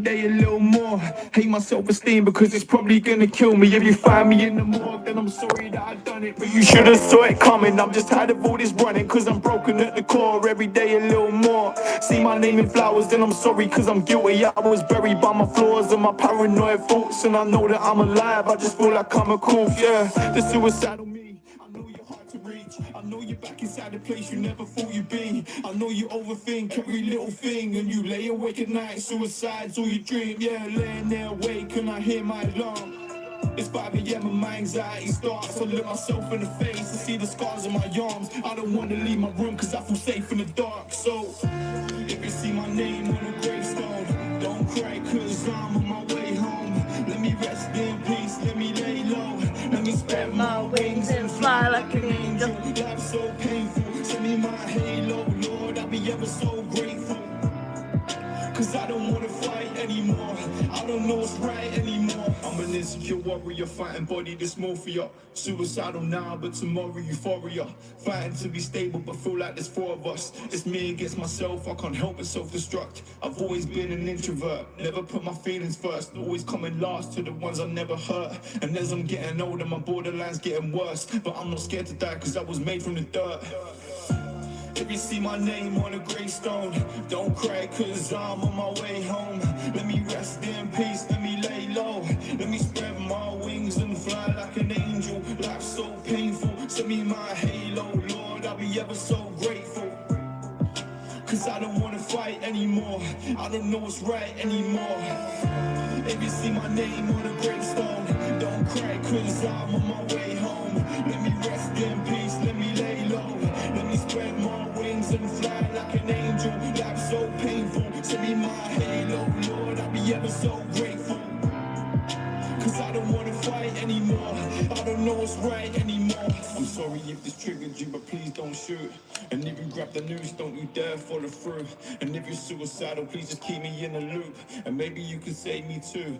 day a little more. Hate my self-esteem because it's probably gonna kill me. If you find me in the morgue, then I'm sorry that I done it, but you should've saw it coming. I'm just tired of all this running, cause I'm broken at the core. Every day a little more. See my name in flowers, then I'm sorry cause I'm guilty. I was buried by my flaws and my paranoid thoughts, and I know that I'm alive, I just feel like I'm a corpse. Yeah, the suicidal me, I know you're hard to reach. I know you're back inside the place you never thought you'd be. I know you overthink every little thing, and you lay awake at night. Suicide's all you dream. Yeah, laying there awake and I hear my alarm. It's 5 a.m. and my anxiety starts. I look myself in the face and see the scars on my arms. I don't want to leave my room cause I feel safe in the dark. So, if you see my name on a gravestone, don't cry cause I'm on my way home. Let me rest in peace, let me lay low. Let me spread my wings and fly like an angel. Life's so painful, send me my halo. Lord, I'll be ever so grateful. Cause I don't wanna fight anymore. I don't know what's right anymore. I'm an insecure warrior, fighting body dysmorphia. Suicidal now, but tomorrow euphoria. Fighting to be stable, but feel like there's 4 of us. It's me against myself, I can't help but self-destruct. I've always been an introvert, never put my feelings first. Always coming last to the ones I never hurt. And as I'm getting older, my borderline's getting worse. But I'm not scared to die, cause I was made from the dirt. If you see my name on a gravestone, don't cry cause I'm on my way home. Let me rest in peace, let me lay low. Let me spread my wings and fly like an angel. Life's so painful, send me my halo. Lord, I'll be ever so grateful. Cause I don't wanna fight anymore. I don't know what's right anymore. If you see my name on a gravestone, don't cry cause I'm on my way home. Let me rest in peace, let me lay low. Let me spread my wings and fly like an angel. Life's so painful, send me my halo. Lord, I'll be ever so grateful. Cause I don't wanna fight anymore. I don't know what's right anymore. I'm sorry if this triggered you, but please don't shoot. And if you grab the news, don't you dare follow through. And if you're suicidal, please just keep me in the loop. And maybe you can save me too.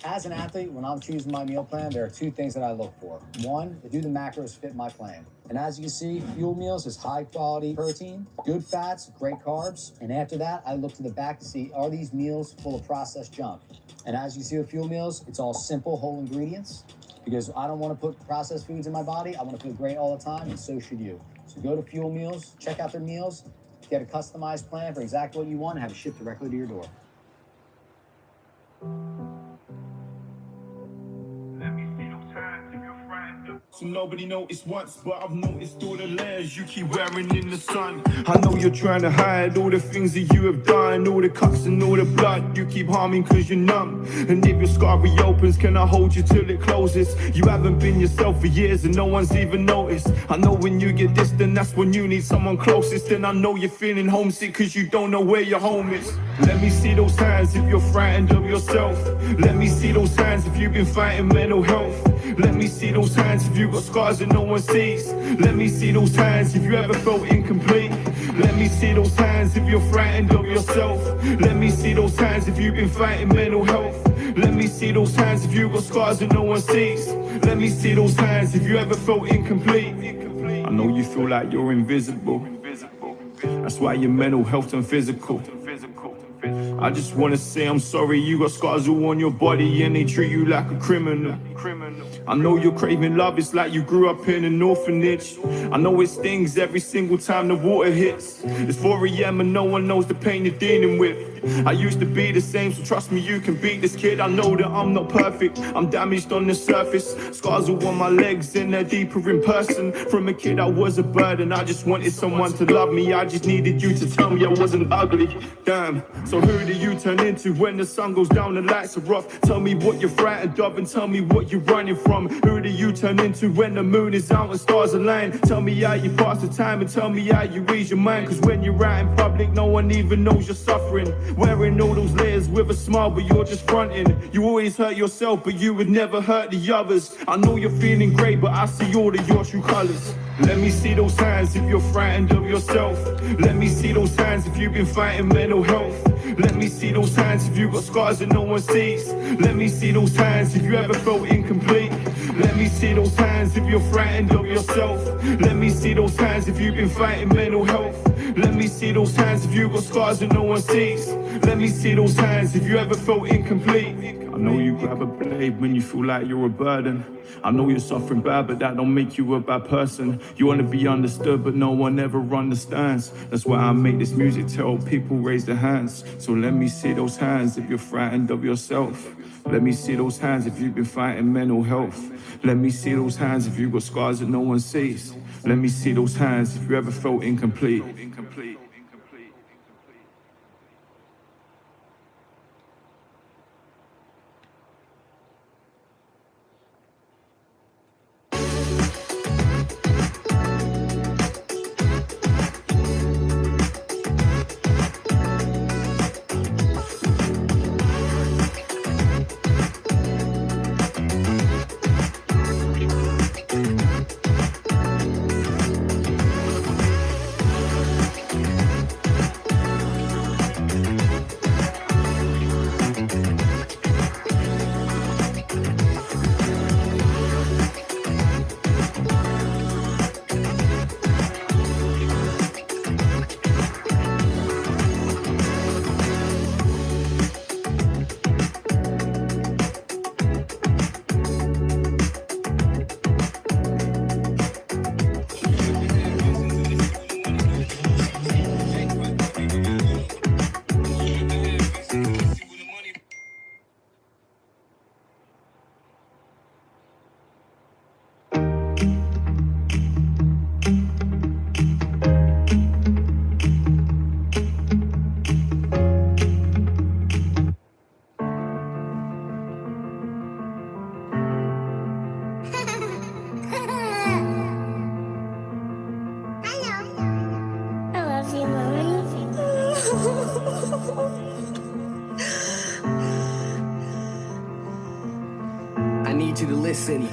As an athlete, when I'm choosing my meal plan, there are 2 things that I look for. 1, do the macros fit my plan? And as you can see, Fuel Meals is high quality protein, good fats, great carbs. And after that, I look to the back to see, are these meals full of processed junk? And as you see with Fuel Meals, it's all simple, whole ingredients, because I don't want to put processed foods in my body. I want to feel great all the time, and so should you. So go to Fuel Meals, check out their meals, get a customized plan for exactly what you want, and have it shipped directly to your door. So nobody noticed once, but I've noticed all the layers you keep wearing in the sun. I know you're trying to hide all the things that you have done, all the cuts and all the blood you keep harming cause you're numb. And if your scar reopens, can I hold you till it closes? You haven't been yourself for years and no one's even noticed. I know when you get distant, that's when you need someone closest. And I know you're feeling homesick cause you don't know where your home is. Let me see those hands if you're frightened of yourself. Let me see those hands if you've been fighting mental health. Let me see those hands if you got scars that no one sees. Let me see those hands if you ever felt incomplete. Let me see those hands if you're frightened of yourself. Let me see those hands if you've been fighting mental health. Let me see those hands if you got scars that no one sees. Let me see those hands if you ever felt incomplete. I know you feel like you're invisible. That's why your mental health and physical. I just wanna say I'm sorry you got scars all on your body and they treat you like a criminal. I know you're craving love, it's like you grew up in an orphanage. I know it stings every single time the water hits. It's 4 a.m. and no one knows the pain you're dealing with. I used to be the same, so trust me you can beat this kid. I know that I'm not perfect, I'm damaged on the surface. Scars all on my legs and they're deeper in person. From a kid I was a burden, I just wanted someone to love me. I just needed you to tell me I wasn't ugly. Damn, so who do you turn into when the sun goes down, the lights are off? Tell me what you're frightened of and tell me what you're running from. Who do you turn into when the moon is out and stars align? Tell me how you pass the time and tell me how you ease your mind. Cause when you're out in public no one even knows you're suffering. Wearing all those layers with a smile but you're just fronting. You always hurt yourself but you would never hurt the others. I know you're feeling great but I see all of your true colors. Let me see those hands if you're frightened of yourself. Let me see those hands if you've been fighting mental health. Let me see those hands if you've got scars that no one sees. Let me see those hands if you ever felt incomplete. Let me see those hands if you're frightened of yourself. Let me see those hands if you've been fighting mental health. Let me see those hands if you've got scars that no one sees. Let me see those hands if you ever felt incomplete. I know you grab a blade when you feel like you're a burden. I know you're suffering bad, but that don't make you a bad person. You want to be understood, but no one ever understands. That's why I make this music to help people raise their hands. So let me see those hands if you're frightened of yourself. Let me see those hands if you've been fighting mental health. Let me see those hands if you've got scars that no one sees. Let me see those hands if you ever felt incomplete. I need you to listen.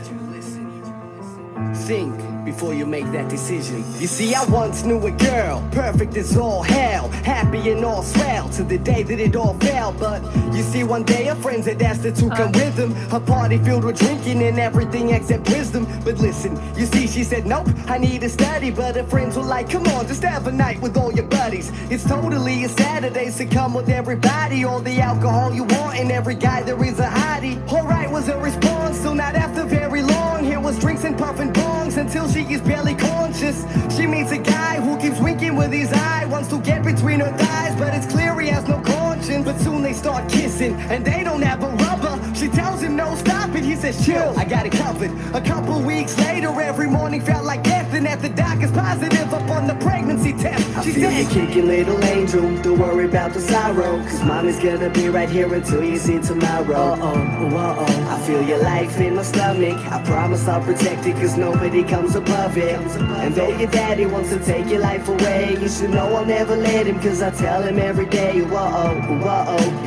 Think before you make that decision. You see, I once knew a girl, perfect as all hell, happy and all swell, to the day that it all fell. But you see, one day her friends had asked her to come with them. Her party filled with drinking and everything except wisdom. But listen, you see, she said, nope, I need to study. But her friends were like, come on, just have a night with all your buddies. It's totally a Saturday, so come with everybody. All the alcohol you want, and every guy there is a hottie. Alright was her response, so not after very long, here was drinks and puffing bongs until she is barely conscious. She meets a guy who keeps winking with his eye, wants to get between her thighs, but it's clear he has no conscience. But soon they start kissing, and they don't have a rubber. She tells him no, stop it, he says chill, I got it covered. A couple weeks later, every morning felt like death, and at the doctor's positive up on the pregnancy test. She feel said, you kicking, little angel, don't worry about the sorrow, cause mommy's gonna be right here until you see tomorrow. I feel your life in my stomach, I promise I'll protect it, cause nobody comes above it. And though your daddy wants to take your life away, you should know I'll never let him, cause I tell him every day. You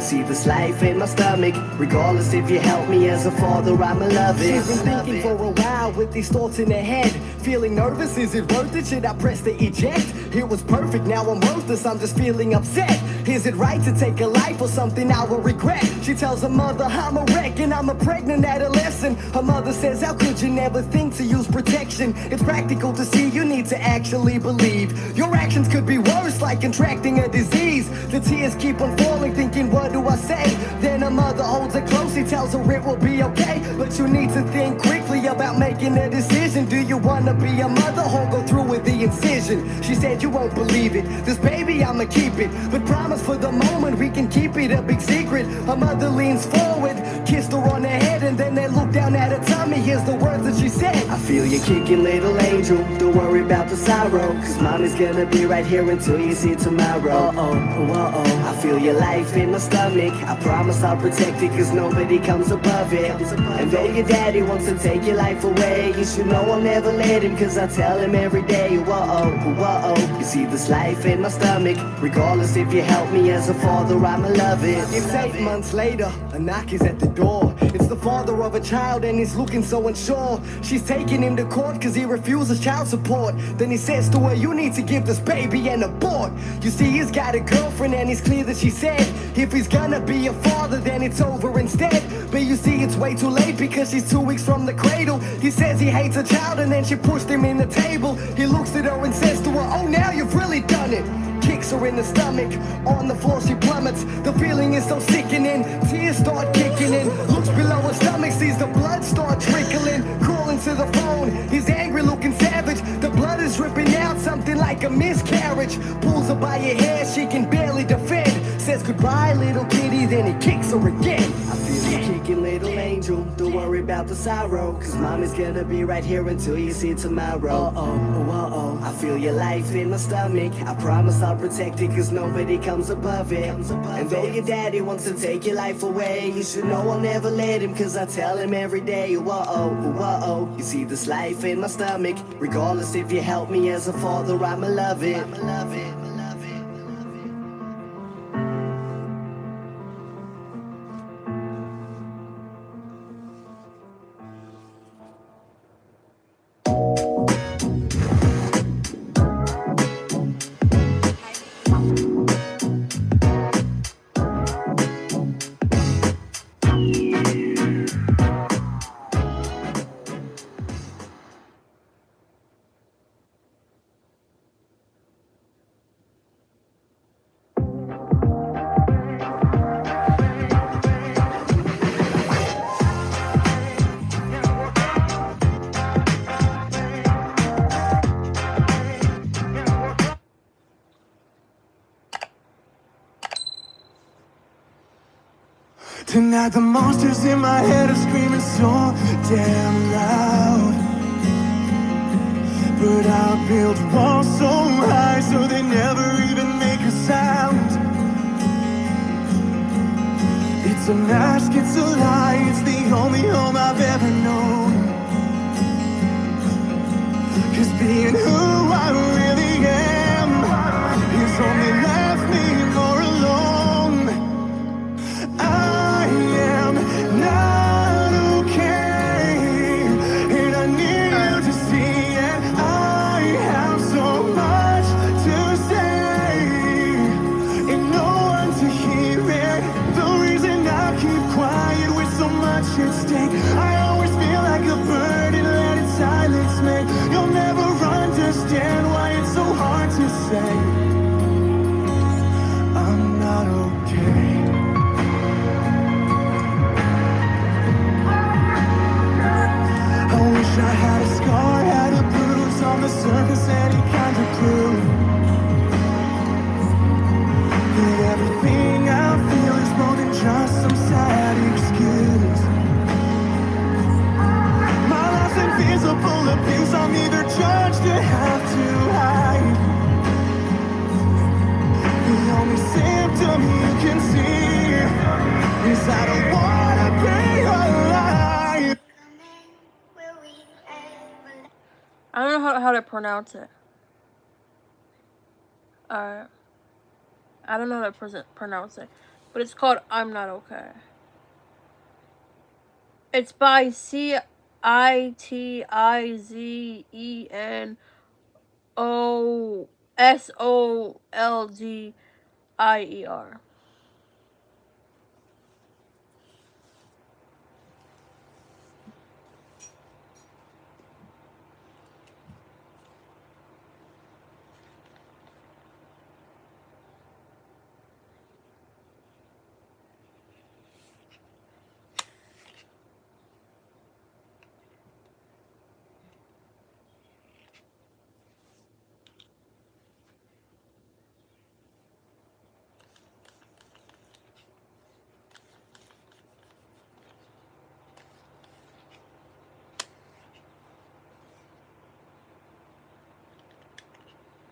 see this life in my stomach, regardless if you help me as a father, I'ma love it. She's been thinking for a while with these thoughts in her head, feeling nervous, is it worth it, should I press the eject? It was perfect, now I'm worthless, I'm just feeling upset. Is it right to take a life or something I will regret? She tells her mother I'm a wreck and I'm a pregnant adolescent. Her mother says, how could you never think to use protection? It's practical to see, you need to actually believe. Your actions could be worse, like contracting a disease. The tears keep on falling, thinking what do I say? Then her mother holds her closely, tells her it will be okay, but you need to think quickly about making a decision. Do you wanna be a mother or go through with the incision? She said you won't believe it, this baby I'ma keep it, but promise for the moment we can keep it a big secret. Her mother leans forward, kissed her on the head, and then they look down at her tummy. Here's the words that she said. I feel you kicking, little angel, don't worry about the sorrow, cause mommy's gonna be right here until you see tomorrow. I feel your life in my stomach, I promise I'll protect it, cause nobody comes above it. And though your daddy wants to take your life away, you should know I'll never let him, cause I tell him every day. You see this life in my stomach, regardless if you help me as a father, I'ma love it. It's 8 months later, a knock is at the door. It's the father father of a child and he's looking so unsure. She's taking him to court cause he refuses child support. Then he says to her, you need to give this baby an abort. You see, he's got a girlfriend and it's clear that she said if he's gonna be a father then it's over instead. But you see, it's way too late because she's 2 weeks from the cradle. He says he hates a child and then she pushed him in the table. He looks at her and says to her, oh, now you've really done it. Kicks her in the stomach, on the floor she plummets. The feeling is so sickening, tears start kicking in. Looks below her stomach, sees the blood start trickling. Crawling to the phone, he's angry looking savage. The blood is dripping out, something like a miscarriage. Pulls her by your hair, she can barely defend. Says goodbye little kitty, then he kicks her again. I feel you kicking, little angel. Don't worry about the sorrow, cause mommy's gonna be right here until you see tomorrow. Uh-oh. I feel your life in my stomach. I promise I'll protect it cause nobody comes above it. And though your daddy wants to take your life away, you should know I'll never let him cause I tell him every day. Whoa. You see this life in my stomach. Regardless if you help me as a father, I'ma love it. Tonight the monsters in my head are screaming so damn loud, but I built walls so high so they never even make a sound. It's a mask, it's a lie, it's the only home I've ever known. Cause being who I really am has only left me more alone. I am not okay, and I need you to see it. I have so much to say, and no one to hear it. The reason I keep quiet with so much at stake, I always feel like a bird and let it silence me. You'll never understand why it's so hard to say I'm not okay. I wish I had a scar, had a bruise on the surface, any kind of clue that everything I feel is more than just some sad excuse. My life's invisible abuse, I'm either judged or have to hide. The only symptom you can see is I don't wanna be alive. I don't know how to pronounce it. I don't know how to pronounce it, but it's called I'm Not Okay. It's by CITIZENOSOLDIER.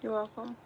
You're welcome.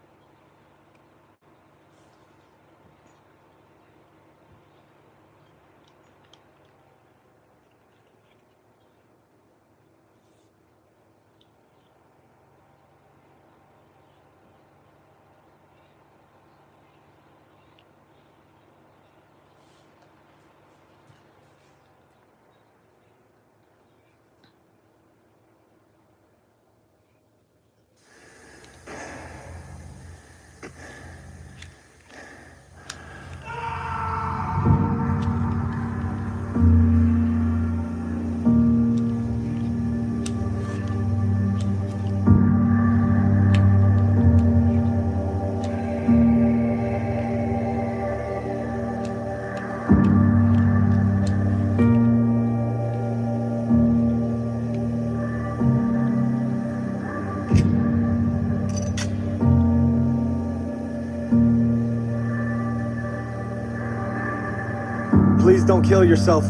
please don't kill yourself.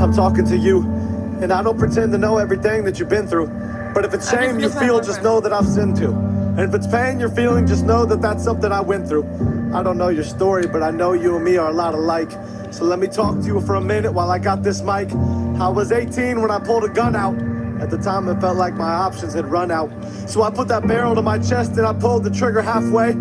I'm talking to you, and I don't pretend to know everything that you've been through. But if it's shame you feel, just know that I've sinned too. And if it's pain you're feeling, just know that that's something I went through. I don't know your story, but I know you and me are a lot alike. So let me talk to you for a minute while I got this mic. I was 18 when I pulled a gun out. At the time it felt like my options had run out. So I put that barrel to my chest and I pulled the trigger halfway.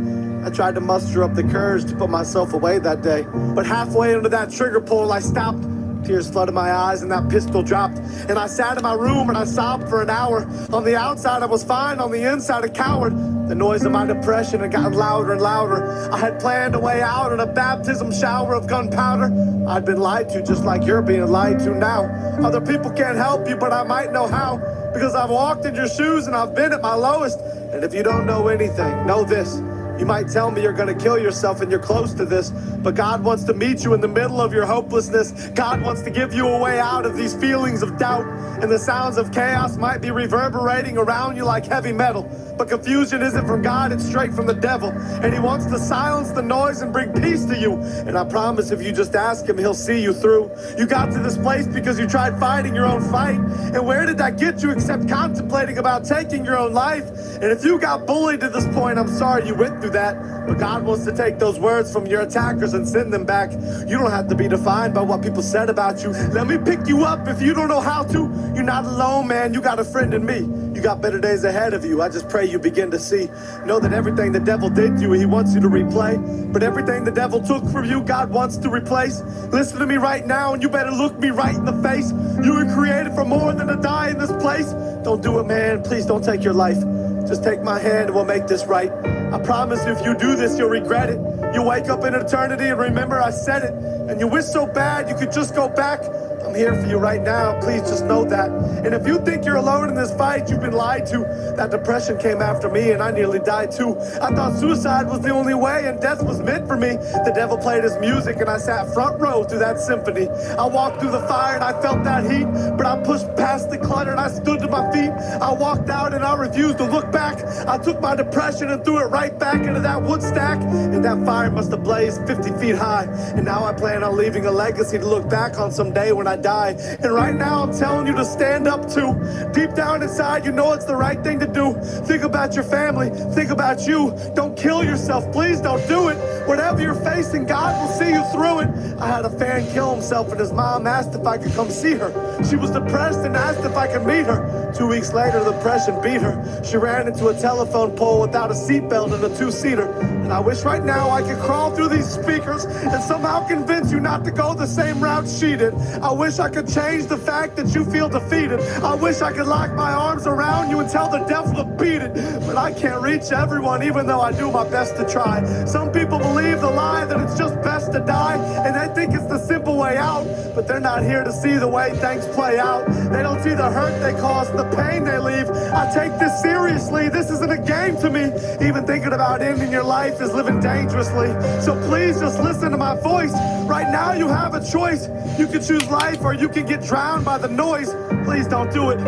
I tried to muster up the courage to put myself away that day. But halfway into that trigger pull I stopped. Tears flooded my eyes and that pistol dropped. And I sat in my room and I sobbed for an hour. On the outside I was fine, on the inside a coward. The noise of my depression had gotten louder and louder. I had planned a way out in a baptism shower of gunpowder. I'd been lied to just like you're being lied to now. Other people can't help you, but I might know how. Because I've walked in your shoes and I've been at my lowest. And if you don't know anything, know this. You might tell me you're gonna kill yourself and you're close to this, but God wants to meet you in the middle of your hopelessness. God wants to give you a way out of these feelings of doubt. And the sounds of chaos might be reverberating around you like heavy metal. But confusion isn't from God, it's straight from the devil. And he wants to silence the noise and bring peace to you. And I promise if you just ask him, he'll see you through. You got to this place because you tried fighting your own fight. And where did that get you except contemplating about taking your own life? And if you got bullied to this point, I'm sorry you went through that. But God wants to take those words from your attackers and send them back. You don't have to be defined by what people said about you. Let me pick you up if you don't know how to. You're not alone, man, you got a friend in me. You got better days ahead of you. I just pray you begin to see. Know that everything the devil did to you, he wants you to replay. But everything the devil took from you, God wants to replace. Listen to me right now and you better look me right in the face. You were created for more than to die in this place. Don't do it, man, please don't take your life. Just take my hand and we'll make this right. I promise if you do this, you'll regret it. You'll wake up in eternity and remember I said it. And you wish so bad you could just go back. I'm here for you right now, please just know that. And if you think you're alone in this fight, you've been lied to. That depression came after me and I nearly died too. I thought suicide was the only way and death was meant for me. The devil played his music and I sat front row through that symphony. I walked through the fire and I felt that heat, but I pushed past the clutter and I stood to my feet. I walked out and I refused to look back. I took my depression and threw it right back into that wood stack. And that fire must have blazed 50 feet high. And now I plan on leaving a legacy to look back on someday when I die. And right now I'm telling you to stand up too. Deep down inside you know it's the right thing to do. Think about your family, think about you. Don't kill yourself, please don't do it. Whatever you're facing, God will see you through it. I had a fan kill himself and his mom asked if I could come see her. She was depressed and asked if I could meet her. 2 weeks later the depression beat her. She ran into a telephone pole without a seatbelt and a two-seater. And I wish right now I could crawl through these speakers and somehow convince you not to go the same route she did. I wish I could change the fact that you feel defeated. I wish I could lock my arms around you and tell the devil to beat it. But I can't reach everyone even though I do my best to try. Some people believe the lie that it's just best to die, and they think it's the simple way out. But they're not here to see the way things play out. They don't see the hurt they cause, the pain they leave. I take this seriously, this isn't a game to me. Even thinking about ending your life is living dangerously. So please just listen to my voice. Right now you have a choice. You can choose life or you can get drowned by the noise. Please don't do it.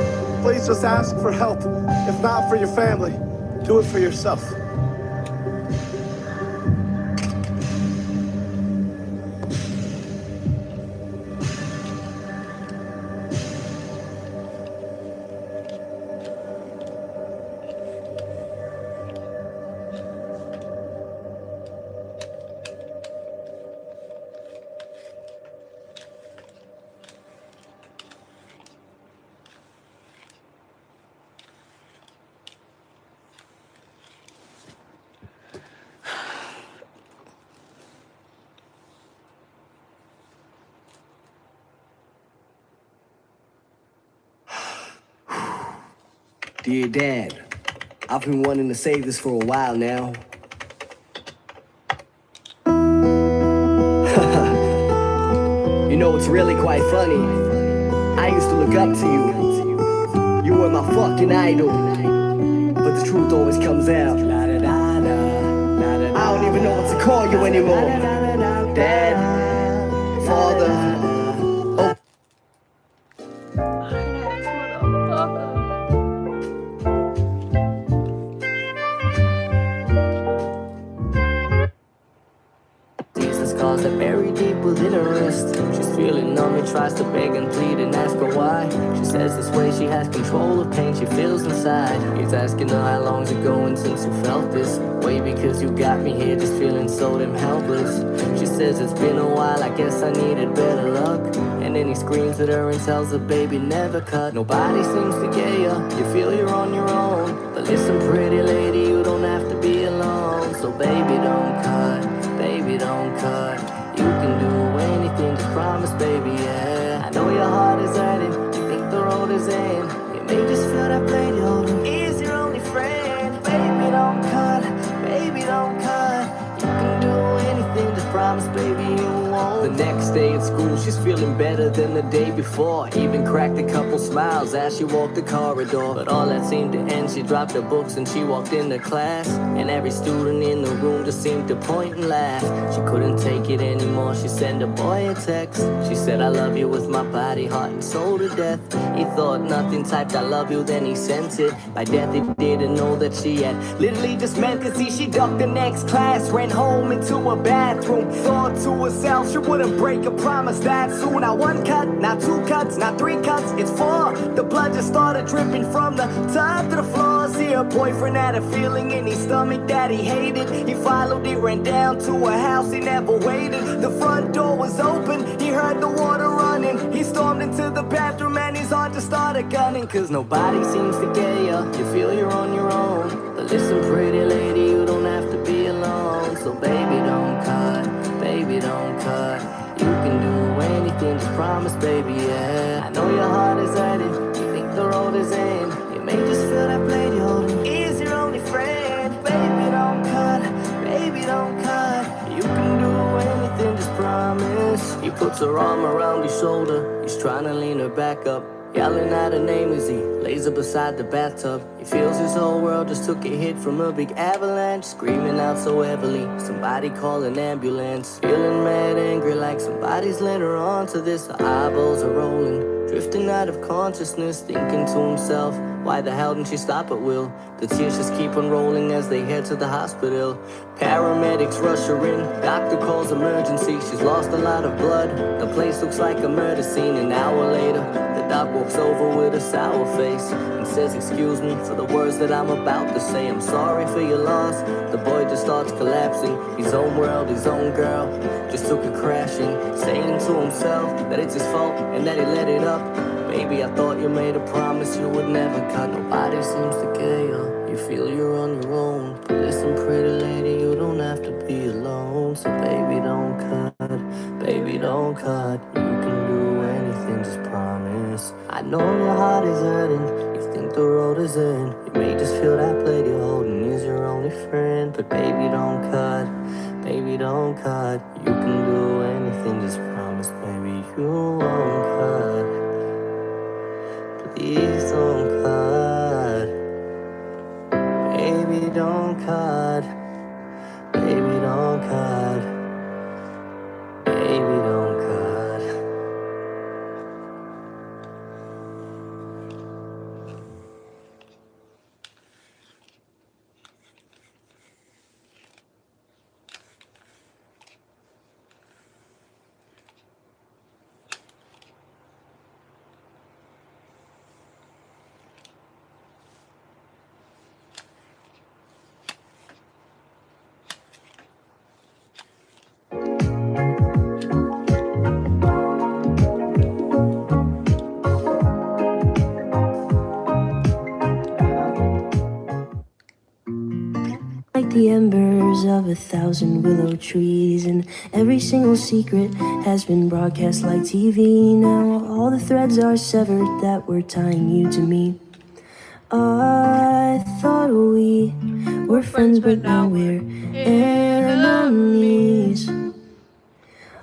Please just ask for help. If not for your family, do it for yourself. Dear Dad, I've been wanting to say this for a while now. You know, it's really quite funny. I used to look up to you. You were my fucking idol. But the truth always comes out. I don't even know what to call you anymore. Dad, Father. scars that bury deep within her wrist. She's feeling numb and tries to beg and plead and ask her why. She says this way she has control of pain she feels inside. He's asking her how long's it going since you felt this way, because you got me here just feeling so damn helpless. She says it's been a while, I guess I needed better luck. And then he screams at her and tells her, baby, never cut. Nobody seems to get you, you feel you're on your own. But listen, pretty lady, you don't have to be alone. So baby, don't cut, baby, don't cut. You can do anything, just promise, baby, yeah. I know your heart is hurting, you think the road is in. You may just feel that blade holding is your only friend. Baby, don't cut, baby, don't cut. You can do anything, just promise, baby, you won't. The next day at school, she's feeling better than the day before. Even cracked a couple smiles as she walked the corridor. But all that seemed to end, she dropped her books and she walked into class. And every student in the room just seemed to point and laugh. She couldn't take it anymore, she sent a boy a text. She said, I love you with my body, heart and soul to death. He thought nothing, typed I love you, then he sent it. By death he didn't know that she had literally just meant to see. She ducked the next class, ran home into a bathroom. Thought to herself she wouldn't break a promise that soon. Not one cut, not two cuts, not three cuts, it's four. The blood just started dripping from the top to the floor. See, her boyfriend had a feeling in his stomach that he hated. He followed it, ran down to a house, he never waited. The front door was open, he heard the water running. He stormed into the bathroom and his heart just started gunning. Cause nobody seems to get you, you feel you're on your own. But listen, pretty lady, you don't have to be alone. So baby, don't cut, baby, don't cut. You can do anything, just promise, baby, yeah. I know your heart is hurting, you think the road is in. You may just feel that blade you're holding is your only friend. Baby, don't cut, baby, don't cut. You can do anything, just promise. He puts her arm around his shoulder, he's trying to lean her back up, yelling out her name as he lays her beside the bathtub. He feels his whole world just took a hit from a big avalanche. Screaming out so heavily, somebody call an ambulance. Feeling mad, angry, like somebody's led her onto this. Her eyeballs are rolling, drifting out of consciousness, thinking to himself, why the hell didn't she stop at will? The tears just keep on rolling as they head to the hospital. Paramedics rush her in, doctor calls emergency. She's lost a lot of blood, the place looks like a murder scene. An hour later, the doc walks over with a sour face and says, excuse me for the words that I'm about to say. I'm sorry for your loss. The boy just starts collapsing. His own world, his own girl just took a crashing, saying to himself that it's his fault and that he let it up. Baby, I thought you made a promise you would never cut. Nobody seems to care you, you feel you're on your own. But listen, pretty lady, you don't have to be alone. So baby, don't cut, baby, don't cut. You can do anything, just promise. I know your heart is hurting, you think the road is in. You may just feel that blade you're holding is your only friend. But baby, don't cut, baby, don't cut. You can do anything, just promise, baby, you won't cut. Please don't cut, baby, don't cut, baby, don't cut, baby, don't cut. Like the embers of 1,000 willow trees, and every single secret has been broadcast like TV. Now all the threads are severed that were tying you to me. I thought we were friends, but now we're enemies.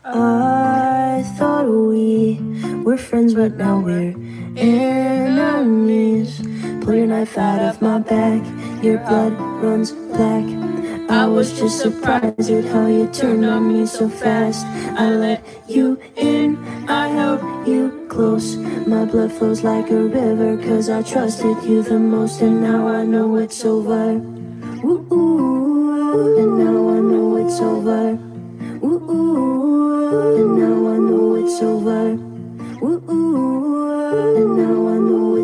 I thought we were friends, but now we're enemies. Pull your knife out of my back, your blood runs black. I was just surprised at how you turned on me so fast. I let you in, I held you close. My blood flows like a river, cause I trusted you the most. And now I know it's over. Ooh, ooh, and now I know it's over. Ooh, ooh.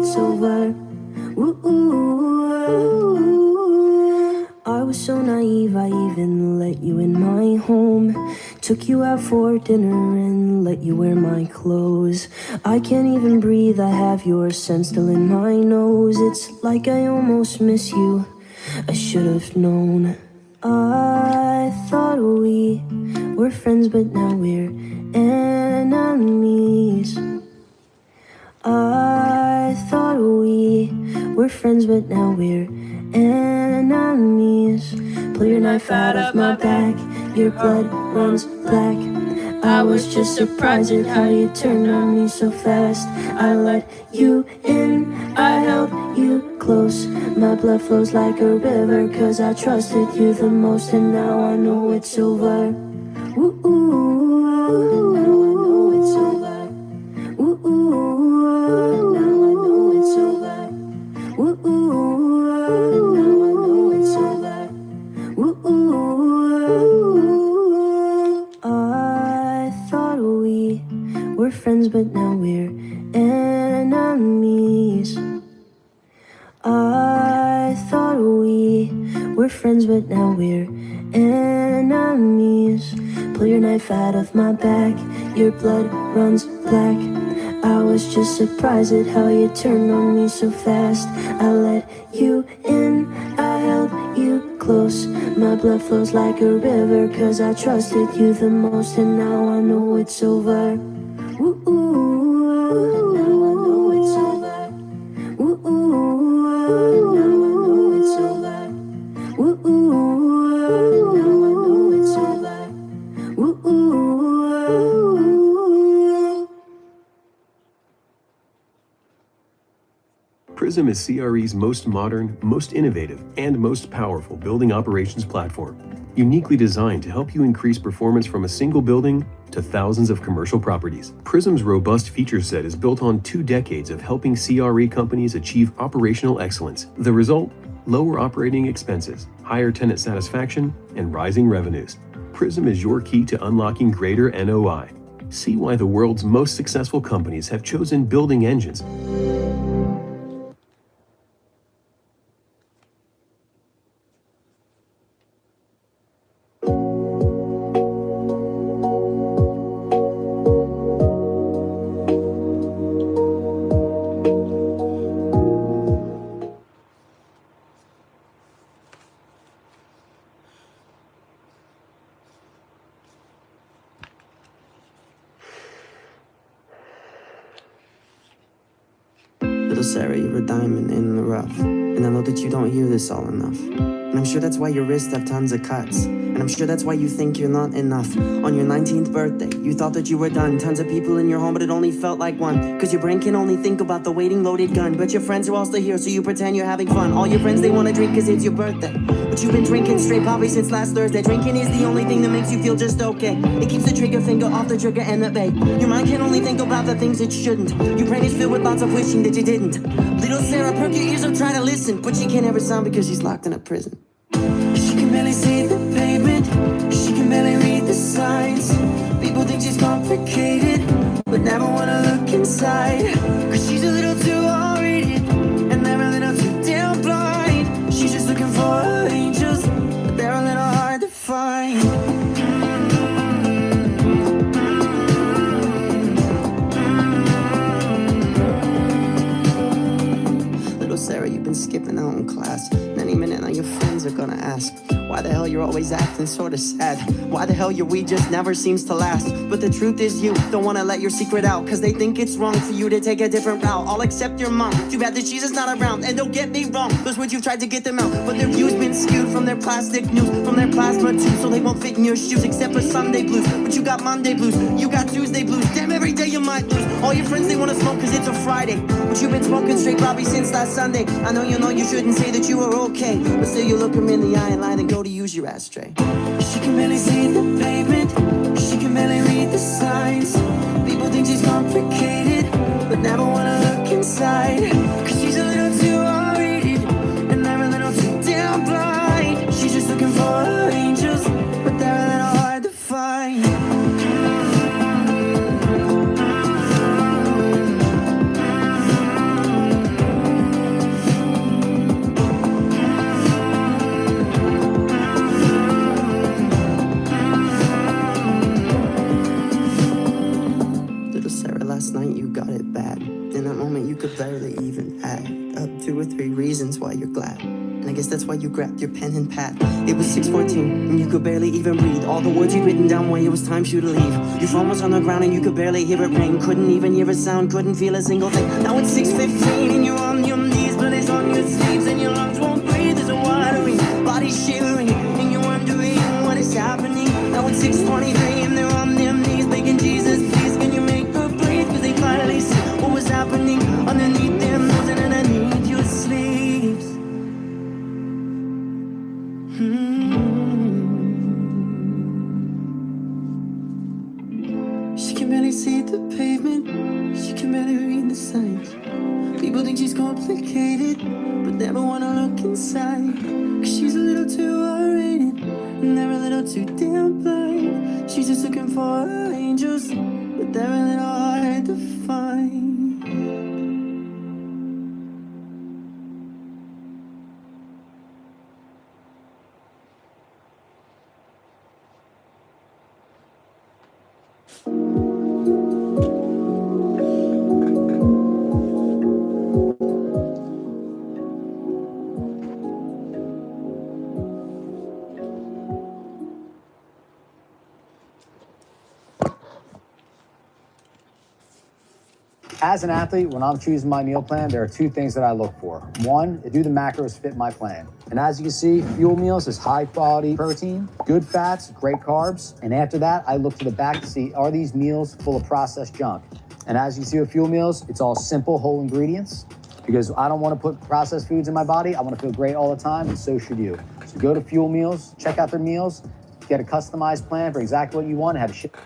it's over. I was so naive, I even let you in my home. Took you out for dinner and let you wear my clothes. I can't even breathe, I have your scent still in my nose. It's like I almost miss you, I should have known. I thought we were friends, but now we're enemies. I thought we were friends, but now we're enemies. Pull your knife out of my back, your blood runs black. I was just surprised at how you turned on me so fast. I let you in, I held you close. My blood flows like a river, cause I trusted you the most. And now I know it's over. Ooh, ooh, now I know it's over. Ooh, ooh, now I know it's over. Ooh, ooh, now I know it's over. Ooh, I thought we were friends, but now we're enemies. I thought we were friends, but now we're enemies. Pull your knife out of my back, your blood runs black. I was just surprised at how you turned on me so fast. I let you in, I held you close. My blood flows like a river, cause I trusted you the most. And now I know it's over. Ooh, ooh, now I know it's over. Ooh, ooh, now I know it's over. Ooh, ooh, now I know it's over. Ooh, ooh. Prism is CRE's most modern, most innovative, and most powerful building operations platform, uniquely designed to help you increase performance from a single building to thousands of commercial properties. Prism's robust feature set is built on 2 decades of helping CRE companies achieve operational excellence. The result? Lower operating expenses, higher tenant satisfaction, and rising revenues. Prism is your key to unlocking greater NOI. See why the world's most successful companies have chosen building engines. Little Sarah, you're a diamond in the rough. And I know that you don't hear this all enough. And I'm sure that's why your wrists have tons of cuts. And I'm sure that's why you think you're not enough. On your 19th birthday, you thought that you were done. Tons of people in your home, but it only felt like one. Cause your brain can only think about the waiting loaded gun. But your friends are all still here, so you pretend you're having fun. All your friends, they wanna drink cause it's your birthday. But you've been drinking straight probably since last Thursday. Drinking is the only thing that makes you feel just okay. It keeps the trigger finger off the trigger and the bait. Your mind can only think about the things it shouldn't. Your brain is filled with lots of wishing that you didn't. Little Sarah, perk your ears up, try to listen. But she can't ever sound because she's locked in a prison. She can barely see the pavement. She can barely read the signs. People think she's complicated, but never wanna look inside. Cause she's a little too R-rated, and they're a little too damn blind. She's just looking for her angels, but they're a little hard to find. Little Sarah, you've been skipping out in class. Any minute now your friends are gonna ask why the hell you're always acting sorta sad. Why the hell your weed just never seems to last. But the truth is you don't wanna let your secret out, cause they think it's wrong for you to take a different route. I'll accept your mom, too bad that she's just not around. And don't get me wrong, those words you've tried to get them out, but their views been skewed from their plastic news, from their plasma too, so they won't fit in your shoes except for Sunday blues. But you got Monday blues, you got Tuesday blues. Damn, every day you might lose. All your friends, they wanna smoke cause it's a Friday, but you've been smoking straight probably since last Sunday. I know you shouldn't say that you were okay, but still you look them in the eye and lie and go to use your ashtray. She can barely see the pavement. She can barely read the signs. People think she's complicated, but never wanna look inside. Cause she's a little too R-rated, and they're a little too damn blind. She's just looking for her angels, but they're a little hard to find. even add up 2 or 3 reasons why you're glad. And I guess that's why you grabbed your pen and pad. It was 6:14 and you could barely even breathe. All the words you'd written down when it was time for you to leave. Your phone was on the ground and you could barely hear it ring. Couldn't even hear a sound, couldn't feel a single thing. Now it's 6:15 and you're on your knees, but it's on your sleeves and your lungs won't breathe. There's a watering, body shivering, and you're wondering what is happening. Now it's 6:23 and they're on their knees begging Jesus, please can you make her breathe? Cause they finally see what was happening underneath their nose and underneath your sleeves. She can barely see the pavement, she can barely read the signs. People think she's complicated, but never wanna look inside. Cause she's a little too R-rated, and they're a little too damn blind. She's just looking for angels, but they're a little hard to find. As an athlete, when I'm choosing my meal plan, there are 2 things that I look for. One, do the macros fit my plan? And as you can see, Fuel Meals is high quality protein, good fats, great carbs. And after that, I look to the back to see, are these meals full of processed junk? And as you see with Fuel Meals, it's all simple, whole ingredients, because I don't want to put processed foods in my body. I want to feel great all the time, and so should you. So go to Fuel Meals, check out their meals, get a customized plan for exactly what you want, and have it shipped.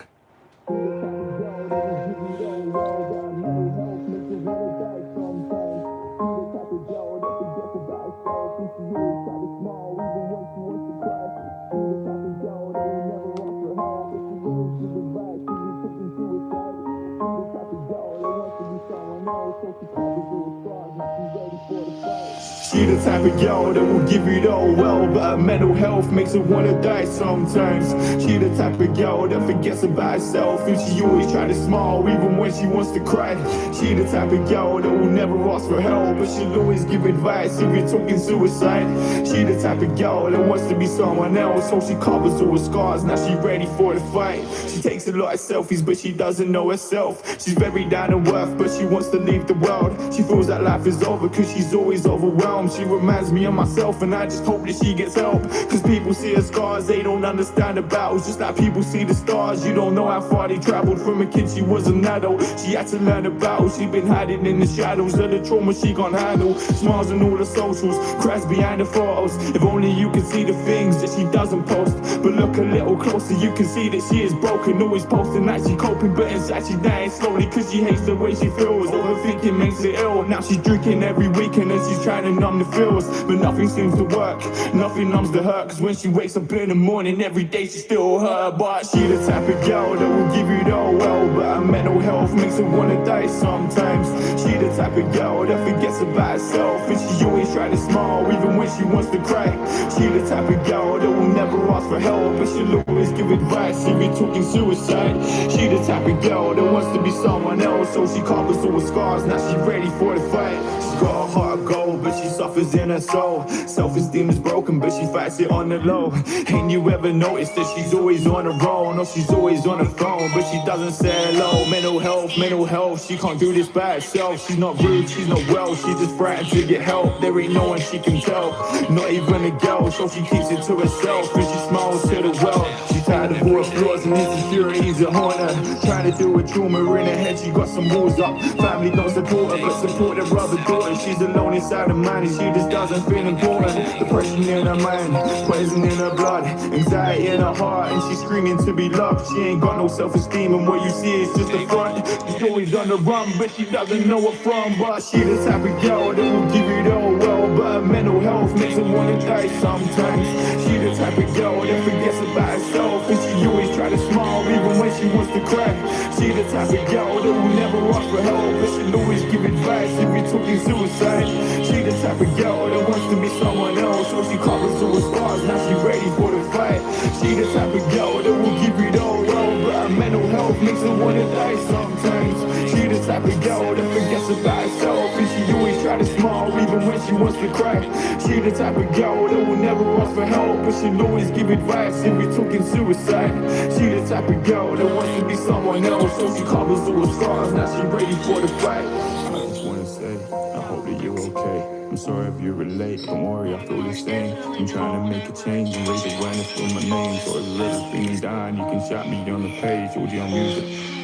She the type of girl that will give it all well, but her mental health makes her wanna die sometimes. She the type of girl that forgets about herself, and she always try to smile even when she wants to cry. She the type of girl that will never ask for help, but she'll always give advice if you're talking suicide. She the type of girl that wants to be someone else, so she covers all her scars, now she ready for the fight. She takes a lot of selfies, but she doesn't know herself. She's very down to earth, but she wants to leave the world. She feels that life is over, cause she's always overwhelmed. She reminds me of myself, and I just hope that she gets help. Cause people see her scars, they don't understand the battles. Just like people see the stars, you don't know how far they traveled. From a kid she was an adult, she had to learn the battle. She been hiding in the shadows of the trauma she can't handle. Smiles on all the socials, cries behind the photos. If only you could see the things that she doesn't post. But look a little closer, you can see that she is broken. Always posting that she coping, but inside she's dying slowly. Cause she hates the way she feels, overthinking makes her ill. Now she's drinking every weekend and she's trying to numb the feels, but nothing seems to work, nothing numbs the hurt. Cause when she wakes up in the morning, every day she's still her. But she the type of girl that will give you the well, but her mental health makes her wanna die sometimes. She the type of girl that forgets about herself, and she always try to smile even when she wants to cry. She the type of girl that will never ask for help, but she'll always give advice if you're talking suicide. She the type of girl that wants to be someone else, so she covers all her scars, now she's ready for the fight. She's got a heart of gold, but she suffers in her soul. Self-esteem is broken, but she fights it on the low. Ain't you ever noticed that she's always on her own? No, she's always on her phone, but she doesn't say hello. Mental health, she can't do this by herself. She's not rude, she's not well, she's just frightened to get help. There ain't no one she can tell, not even a girl, so she keeps it to herself, and she smiles to the world. She's tired of all her flaws and insecurities that haunt her. Trying to deal with trauma in her head, she got some walls up. Family don't support her, but support her other daughters. She's alone inside her mind, and she just doesn't feel important. Depression in her mind, poison in her blood, anxiety in her heart, and she's screaming to be loved. She ain't got no self-esteem, and what you see is just a front. She's always on the run, but she doesn't know where from. But she the type of girl that will give you the well, but her mental health makes her wanna die sometimes. She the type of girl that forgets about herself, and she always try to smile even when she wants to cry. She the type of girl that will never ask for help, but she'll always give advice if you're talking suicide. She the type of girl that wants to be someone else, so she covers all her scars, now she ready for the fight. She the type of girl that will give you the well, but her mental health makes her wanna die sometimes. She the type of girl that forgets about herself, and she always always try to smile even when she wants to cry. She the type of girl that will never ask for help, but she'll always give advice if we talking suicide. She the type of girl that wants to be someone else, so she covers all the scars, now she ready for the fight. I just wanna say, I hope that you're okay. I'm sorry if you relate, don't worry, I feel the same. I'm trying to make a change and raise awareness for my name. So if you're feeling down, you can shout me on the page, or on music.